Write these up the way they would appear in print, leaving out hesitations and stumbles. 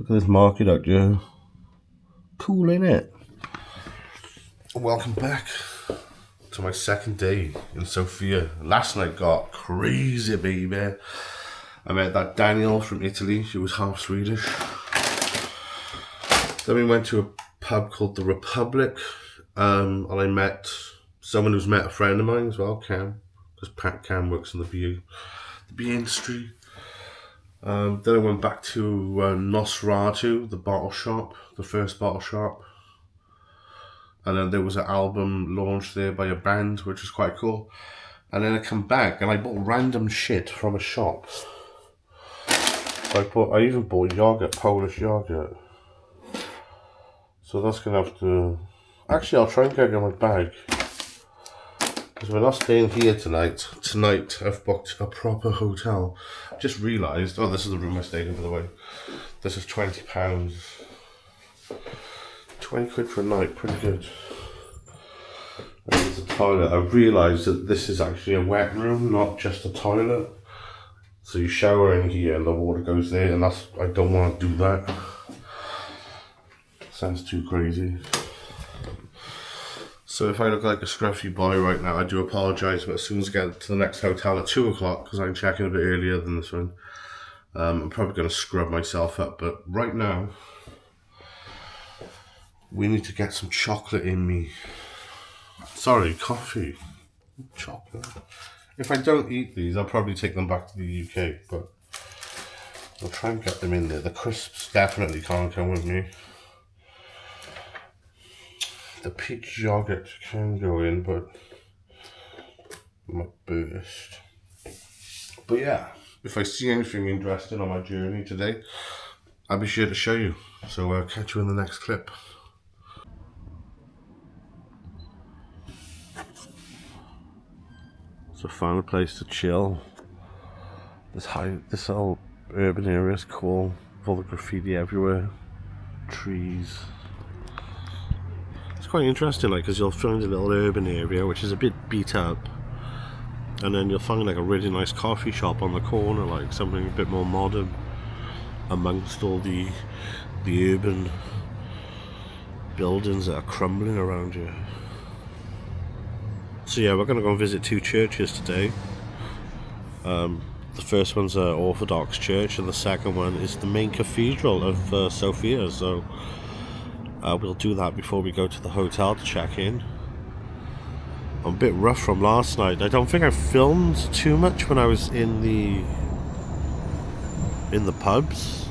Look at this market out here. Cool, ain't it? Welcome back to my second day in Sofia. Last night got crazy, baby. I met that Daniel from Italy. She was half Swedish. Then we went to a pub called The Republic. And I met someone who's met a friend of mine as well, Cam. Because Cam works in the beer industry. Then I went back to Nosferatu, the bottle shop, the first bottle shop. And then there was an album launched there by a band, which was quite cool. And then I come back and I bought random shit from a shop. I even bought yogurt, Polish yogurt. So that's gonna have to... Actually, I'll try and get it in my bag. Because we're not staying here tonight. Tonight, I've booked a proper hotel. Just realised... Oh, this is the room I stayed in, by the way. This is £20. 20 quid for a night, pretty good. And there's a toilet. I realised that this is actually a wet room, not just a toilet. So you shower in here and the water goes there, and that's... I don't want to do that. Sounds too crazy. So if I look like a scruffy boy right now, I do apologise, but as soon as I get to the next hotel at 2 o'clock, because I'm checking a bit earlier than this one, I'm probably going to scrub myself up. But right now, we need to get some chocolate in me. Sorry, coffee. Chocolate. If I don't eat these, I'll probably take them back to the UK, but I'll try and get them in there. The crisps definitely can't come with me. The peach yogurt can go in, but I might burst. But yeah, if I see anything interesting on my journey today, I'll be sure to show you. So I'll catch you in the next clip. So I found a place to chill. This whole urban area is cool, with all the graffiti everywhere, trees. It's quite interesting, like, because you'll find a little urban area which is a bit beat up, and then you'll find like a really nice coffee shop on the corner, like something a bit more modern, amongst all the urban buildings that are crumbling around you. So yeah, we're going to go and visit 2 churches today. The first one's an Orthodox church, and the second one is the main cathedral of Sofia. So we'll do that before we go to the hotel to check in. I'm a bit rough from last night. I don't think I filmed too much when I was in the pubs.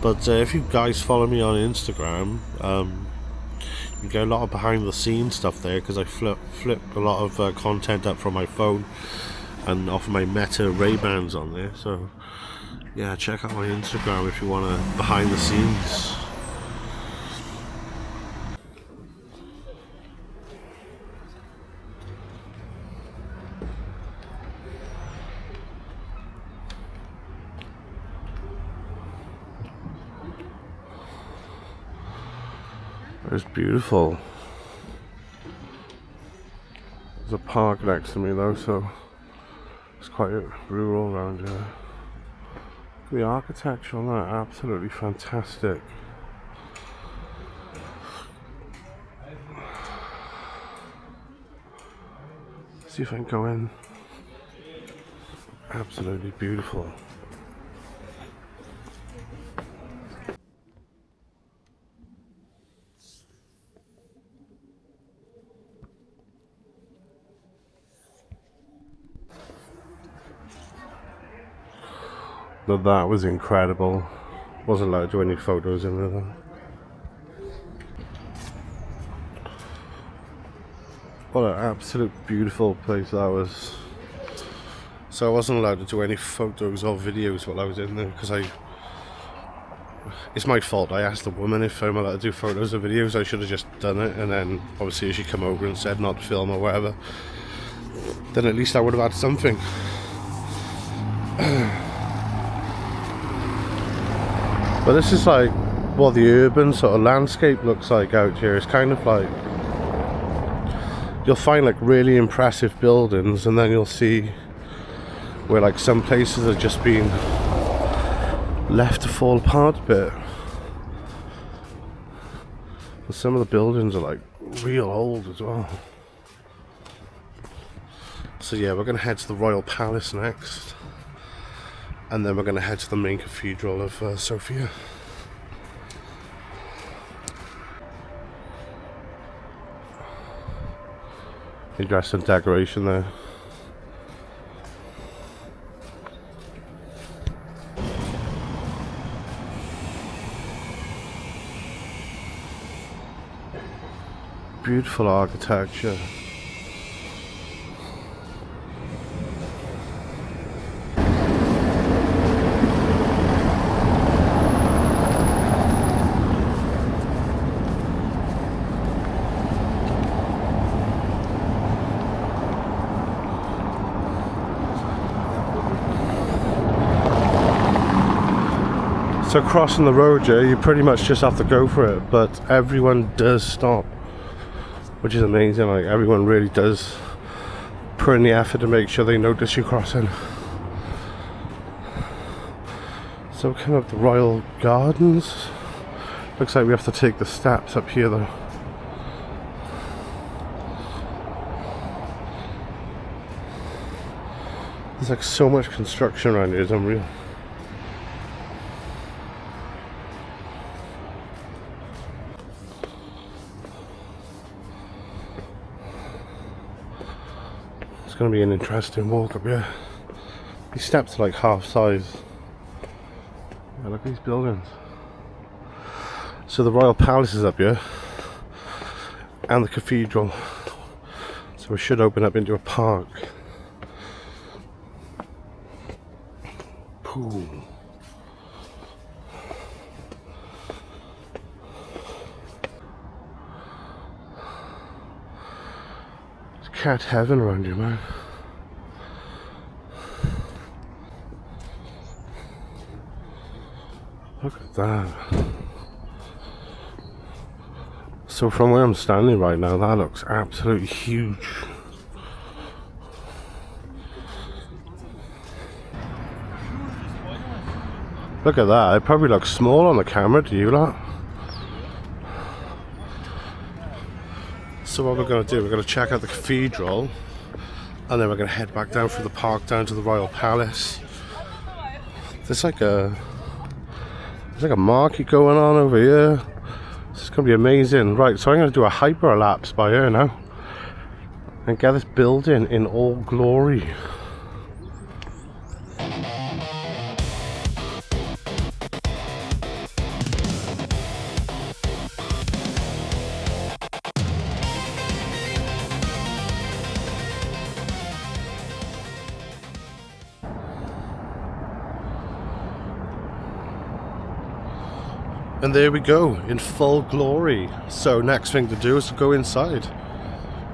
But if you guys follow me on Instagram, you get a lot of behind the scenes stuff there, because I flip a lot of content up from my phone and off my Meta Ray-Bans on there. So yeah, check out my Instagram if you want to behind the scenes. It's beautiful. There's a park next to me though, so it's quite rural around here. The architecture on that, absolutely fantastic. See if I can go in. Absolutely beautiful. That was incredible. Wasn't allowed to do any photos in there though. What an absolute beautiful place that was. So I wasn't allowed to do any photos or videos while I was in there, because it's my fault. I asked the woman if I'm allowed to do photos or videos. I should have just done it, and then obviously she come over and said not to film or whatever, then at least I would have had something. But this is like what the urban sort of landscape looks like out here. It's kind of like, you'll find like really impressive buildings, and then you'll see where like some places are just being left to fall apart a bit. And some of the buildings are like real old as well. So yeah, we're going to head to the Royal Palace next. And then we're going to head to the main cathedral of Sofia. Interesting decoration there. Beautiful architecture. So crossing the road here, you pretty much just have to go for it, but everyone does stop, which is amazing. Like, everyone really does put in the effort to make sure they notice you crossing. So we're coming up the Royal Gardens. Looks like we have to take the steps up here though. There's like so much construction around here, it's unreal. It's going to be an interesting walk up here. These steps are like half size. Yeah, look at these buildings. So the Royal Palace is up here, and the cathedral. So we should open up into a park. Pool. It's cat heaven around here, man. Look at that. So from where I'm standing right now, that looks absolutely huge. Look at that, it probably looks small on the camera, do you lot? So what we're going to do, we're going to check out the cathedral, and then we're going to head back down through the park down to the Royal Palace. There's like a market going on over here. It's going to be amazing. Right, so I'm going to do a hyperlapse by here now and get this building in all glory. And there we go, in full glory. So next thing to do is to go inside.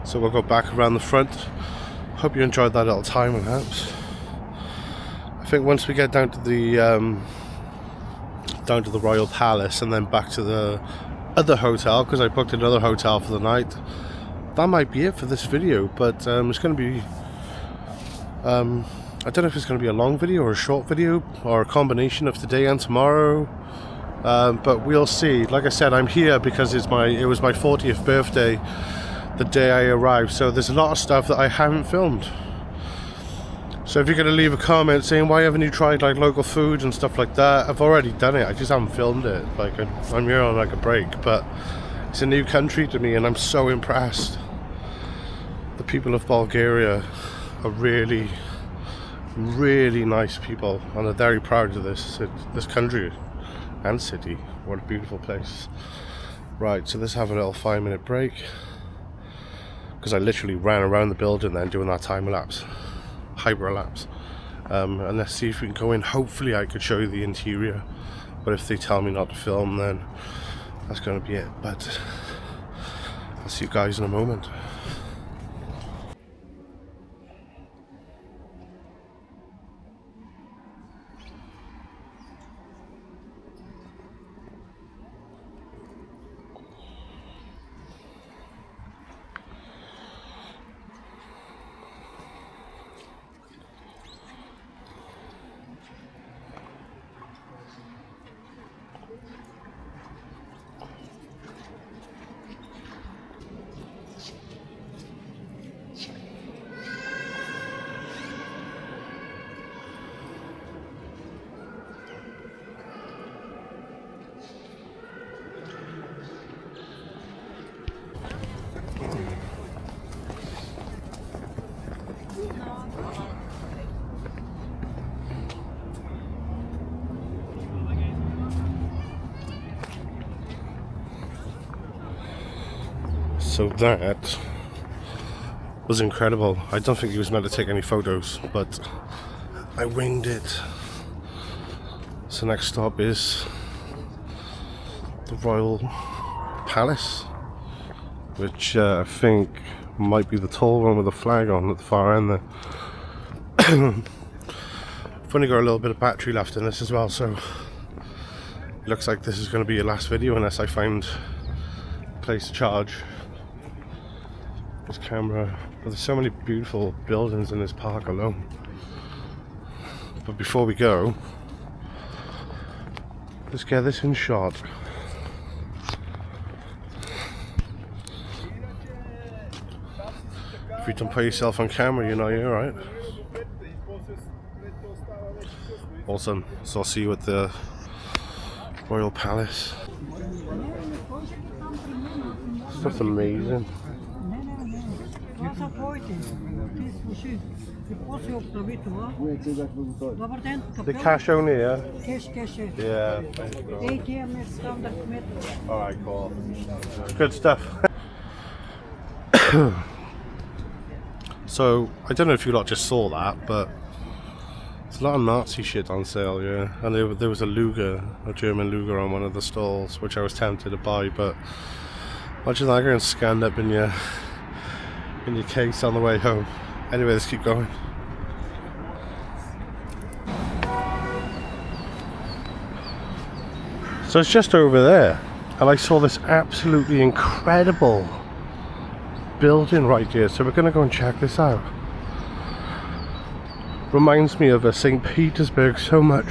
So we'll go back around the front. Hope you enjoyed that little time lapse. I think once we get down to the Royal Palace and then back to the other hotel, because I booked another hotel for the night, that might be it for this video. But it's going to be I don't know if it's going to be a long video or a short video or a combination of today and tomorrow. But we'll see. Like I said, I'm here because it was my 40th birthday the day I arrived, so there's a lot of stuff that I haven't filmed. So if you're going to leave a comment saying why haven't you tried like local food and stuff like that, I've already done it, I just haven't filmed it. Like, I'm here on like a break, but it's a new country to me and I'm so impressed. The people of Bulgaria are really, really nice people, and they're very proud of this country and city. What a beautiful place. Right, so let's have a little 5-minute break, because I literally ran around the building then doing that time-lapse, hyperlapse. And let's see if we can go in. Hopefully I could show you the interior, but if they tell me not to film, then that's going to be it. But I'll see you guys in a moment. So that was incredible. I don't think he was meant to take any photos, but I winged it. So next stop is the Royal Palace, which I think might be the tall one with the flag on at the far end there. I've only got a little bit of battery left in this as well, so it looks like this is going to be your last video unless I find a place to charge this camera. But there's so many beautiful buildings in this park alone. But before we go, let's get this in shot. If you don't put yourself on camera, you know you're right. Awesome. So I'll see you at the Royal Palace. Stuff's amazing. The cash only, yeah? Cash. Yeah. ATM is standard meter. Alright, cool. Good stuff. So, I don't know if you lot just saw that, but there's a lot of Nazi shit on sale, yeah. And there was a Luger, a German Luger on one of the stalls, which I was tempted to buy, but imagine that getting scanned up in your case on the way home. Anyway, let's keep going. So it's just over there, and I saw this absolutely incredible building right here, so we're going to go and check this out. Reminds me of St. Petersburg so much,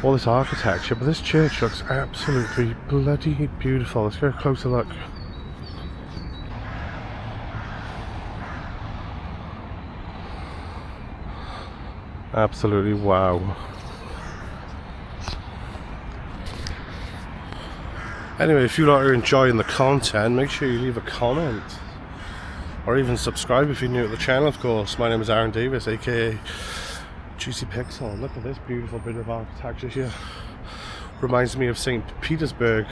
all this architecture, but this church looks absolutely bloody beautiful. Let's get a closer look. Absolutely wow. Anyway, if you lot are enjoying the content, make sure you leave a comment or even subscribe if you're new to the channel, of course. My name is Aaron Davis, aka Juicy Pixel. Look at this beautiful bit of architecture here. Reminds me of St. Petersburg.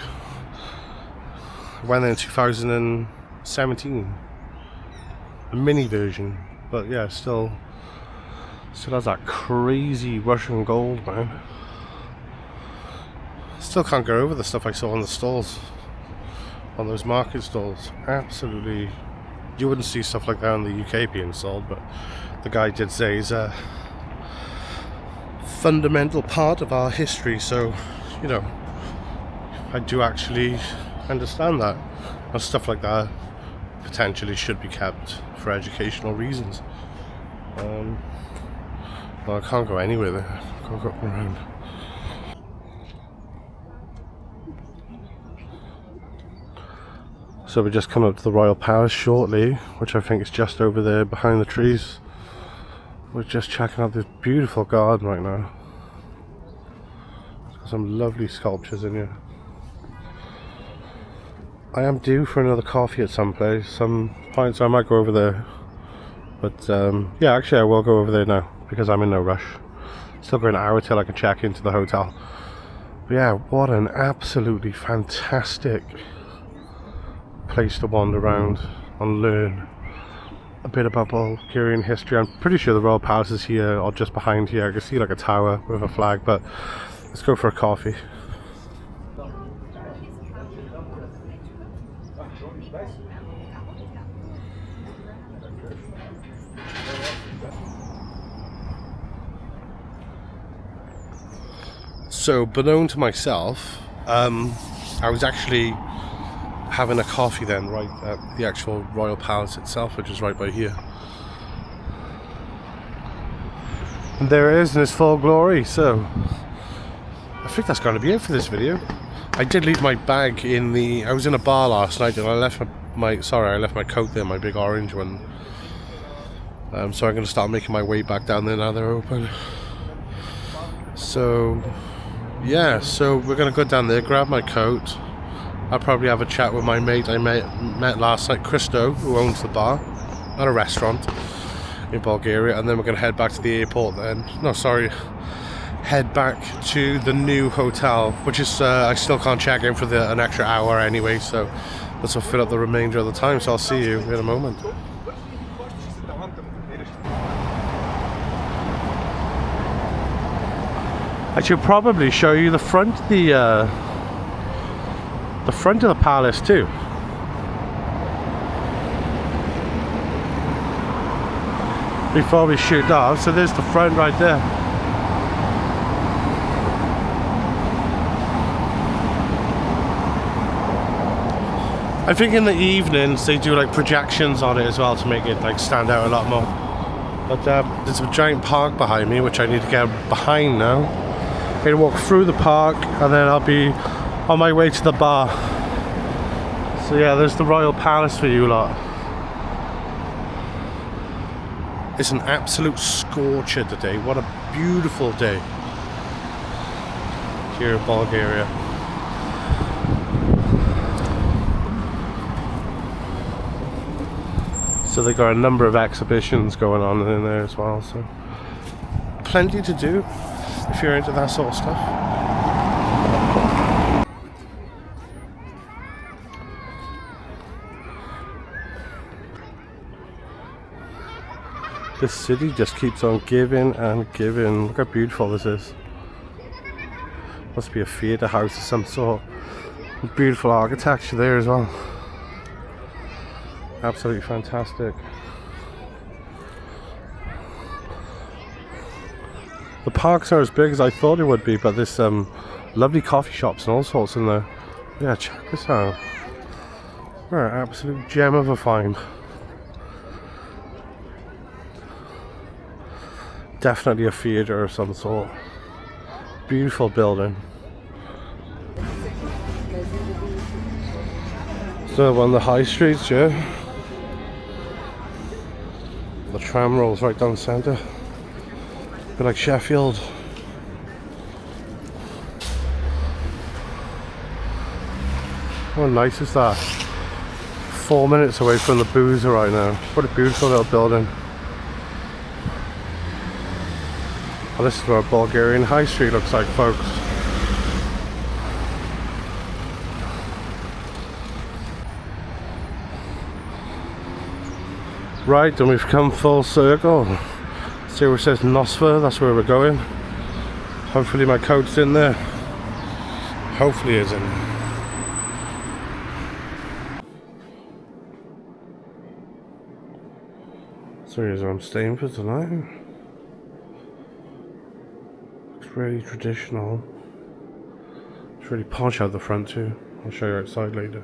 I went there in 2017. A mini version, but yeah, still has that crazy Russian gold, man. Still can't get over the stuff I saw on the stalls, on those market stalls. Absolutely, you wouldn't see stuff like that in the UK being sold, but the guy did say it's a fundamental part of our history, so, you know, I do actually understand that. And stuff like that potentially should be kept for educational reasons. Well, I can't go anywhere there. I can't go around. So we're just coming up to the Royal Palace shortly, which I think is just over there behind the trees. We're just checking out this beautiful garden right now. It's got some lovely sculptures in here. I am due for another coffee at some place, some point, so I might go over there. But yeah, actually I will go over there now because I'm in no rush. Still got an hour till I can check into the hotel. But yeah, what an absolutely fantastic place to wander around and learn a bit about Bulgarian history. I'm pretty sure the Royal Palace is here or just behind here. I can see like a tower with a flag, but let's go for a coffee. So, beknown to myself, I was actually having a coffee then right at the actual Royal Palace itself, which is right by here. And there it is in its full glory. So I think that's going to be it for this video. I did leave my bag in the... I was in a bar last night and I left my coat there, my big orange one. So I'm going to start making my way back down there now they're open. So yeah, so we're going to go down there, grab my coat. I'll probably have a chat with my mate I met last night, Christo, who owns the bar at a restaurant in Bulgaria, and then we're going to head back to the airport then. No, sorry, head back to the new hotel, which is, I still can't check in for an extra hour anyway, so This will fill up the remainder of the time, so I'll see you in a moment. I should probably show you the front of the palace too. Before we shoot off, so there's the front right there. I think in the evenings they do like projections on it as well to make it like stand out a lot more. But there's a giant park behind me which I need to get behind now. I'm gonna walk through the park and then I'll be on my way to the bar. So yeah, there's the Royal Palace for you lot. It's an absolute scorcher today. What a beautiful day here in Bulgaria. So they got a number of exhibitions going on in there as well, so plenty to do if you're into that sort of stuff. This city just keeps on giving and giving. Look how beautiful this is. Must be a theatre house of some sort. Beautiful architecture there as well. Absolutely fantastic. The parks are as big as I thought it would be, but there's some lovely coffee shops and all sorts in there. Yeah, check this out. We're an absolute gem of a find. Definitely a theatre of some sort. Beautiful building. So on the high streets, yeah. The tram rolls right down the centre. A bit like Sheffield. How nice is that? 4 minutes away from the boozer right now. What a beautiful little building. Well, this is what a Bulgarian high street looks like, folks. Right, and we've come full circle. See where it says Nosfer, that's where we're going. Hopefully my coat's in there. Hopefully it's in. So here's where I'm staying for tonight. It's really traditional. It's really posh out the front too. I'll show you outside later.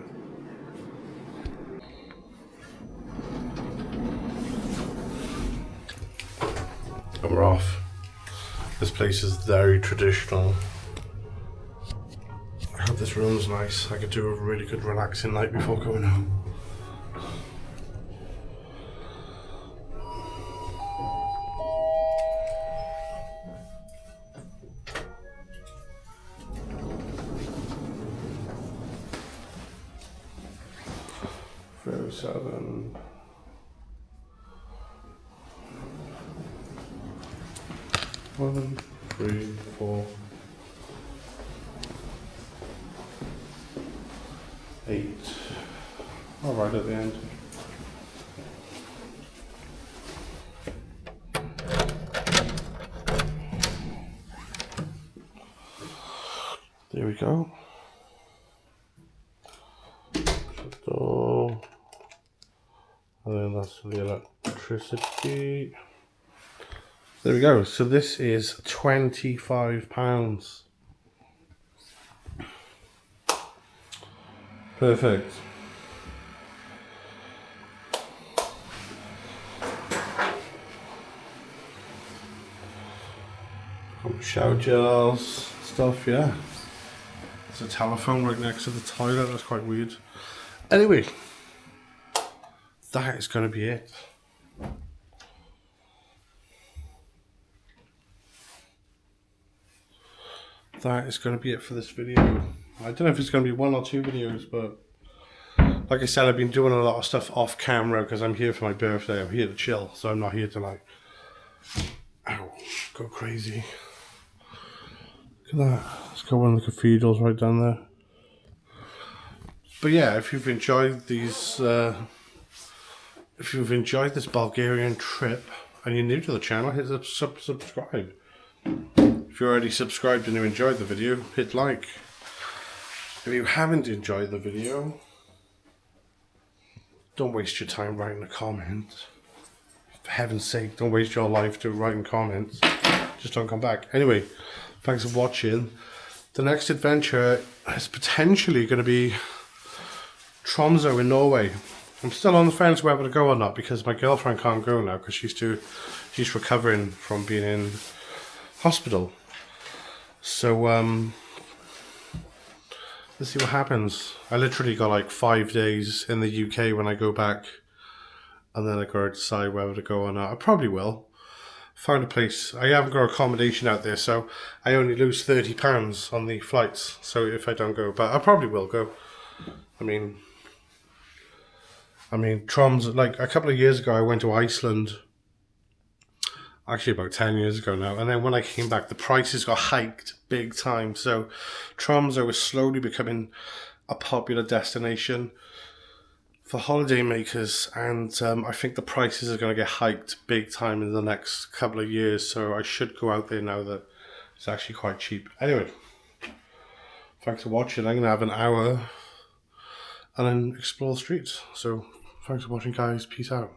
And we're off. This place is very traditional. I hope this room's nice. I could do a really good relaxing night before going home. Very southern. One, 3, 4, 8. All right at the end. There we go. Door. And then that's the electricity. There we go. So this is £25. Perfect. Shower gels, stuff, yeah. There's a telephone right next to the toilet, that's quite weird. Anyway, that is going to be it. That is going to be it for this video. I don't know if it's going to be 1 or 2 videos, but like I said, I've been doing a lot of stuff off camera because I'm here for my birthday. I'm here to chill, so I'm not here to like, ow, go crazy. Look at that. Let's go one of the cathedrals right down there. But yeah, if you've enjoyed these, if you've enjoyed this Bulgarian trip and you're new to the channel, hit subscribe. If you're already subscribed and you enjoyed the video, hit like. If you haven't enjoyed the video, don't waste your time writing a comment. For heaven's sake, don't waste your life to writing comments. Just don't come back. Anyway, thanks for watching. The next adventure is potentially going to be Tromsø in Norway. I'm still on the fence whether to go or not because my girlfriend can't go now because she's recovering from being in hospital. So let's see what happens. I literally got like 5 days in the UK when I go back, and then I gotta decide whether to go or not. I probably will. Found a place. I haven't got accommodation out there, so I only lose £30 on the flights. So if I don't go, but I probably will go. I mean, Tromsø. Like a couple of years ago, I went to Iceland. Actually, about 10 years ago now. And then when I came back, the prices got hiked big time. So Tromsø was slowly becoming a popular destination for holidaymakers. And I think the prices are going to get hiked big time in the next couple of years. So I should go out there now that it's actually quite cheap. Anyway, thanks for watching. I'm going to have an hour and then explore the streets. So thanks for watching, guys. Peace out.